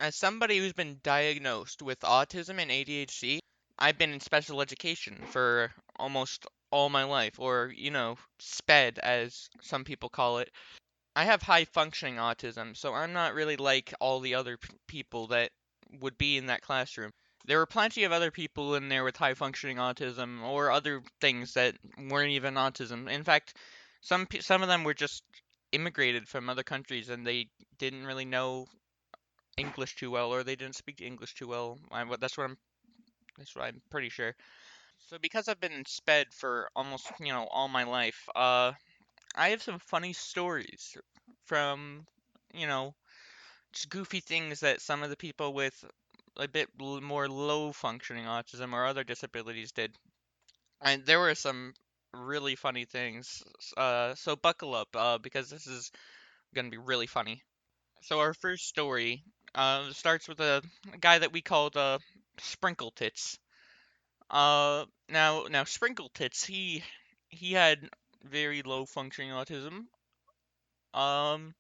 As somebody who's been diagnosed with autism and ADHD, I've been in special education for almost all my life, or, SPED, as some people call it. I have high functioning autism, so I'm not really like all the other people that would be in that classroom. There were plenty of other people in there with high functioning autism or other things that weren't even autism. In fact, some of them were just immigrated from other countries and they didn't really know English too well, or they didn't speak English too well. That's what I'm pretty sure. So because I've been in SPED for almost, all my life, I have some funny stories from, you know, just goofy things that some of the people with a bit more low functioning autism or other disabilities did. And there were some really funny things. So buckle up, because this is gonna be really funny. So our first story starts with a guy that we called Sprinkle Tits. Now Sprinkle Tits, he had very low functioning autism. Um,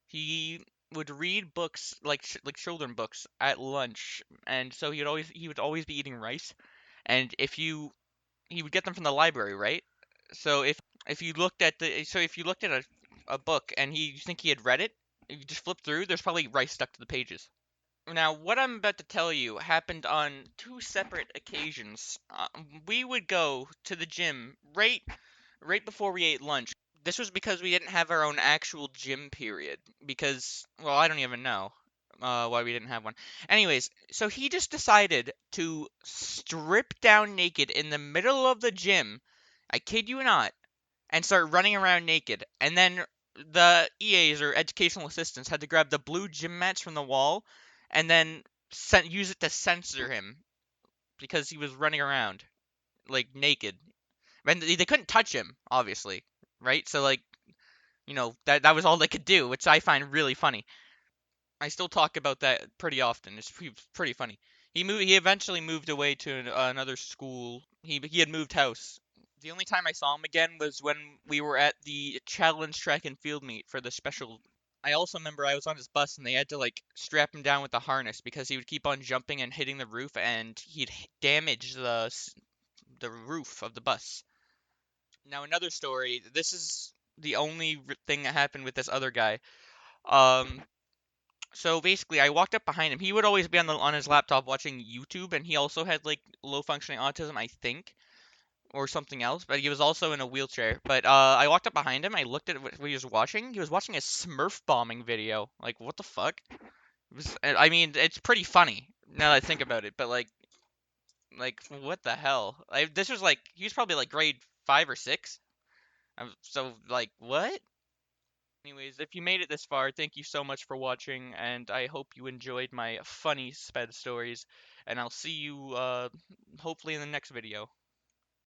he would read books like children books at lunch, and so he would always be eating rice. And if you he would get them from the library, right? So if you looked at a book and you think he had read it, if you just flip through, there's probably rice stuck to the pages. Now, what I'm about to tell you happened on two separate occasions. We would go to the gym right before we ate lunch. This was because we didn't have our own actual gym period. Because, well, I don't even know why we didn't have one. Anyways, so he just decided to strip down naked in the middle of the gym. I kid you not, and start running around naked. And then the EAs or educational assistants had to grab the blue gym mats from the wall and then use it to censor him because he was running around like naked. And they couldn't touch him, obviously, right? So like, that was all they could do, which I find really funny. I still talk about that pretty often. It's pretty funny. He eventually moved away to another school. He had moved house. The only time I saw him again was when we were at the challenge track and field meet for the special. I also remember I was on his bus and they had to like strap him down with a harness because he would keep on jumping and hitting the roof and he'd damage the roof of the bus. Now another story. This is the only thing that happened with this other guy. Um, So basically, I walked up behind him. He would always be on his laptop watching YouTube, and he also had like low functioning autism, I think, or something else. But he was also in a wheelchair. But I walked up behind him. I looked at what he was watching. He was watching a Smurf bombing video. Like, what the fuck? I mean, it's pretty funny now that I think about it. But like what the hell? This was like he was probably like grade 5 or 6. So like what? Anyways, if you made it this far, thank you so much for watching, and I hope you enjoyed my funny sped stories, and I'll see you hopefully in the next video.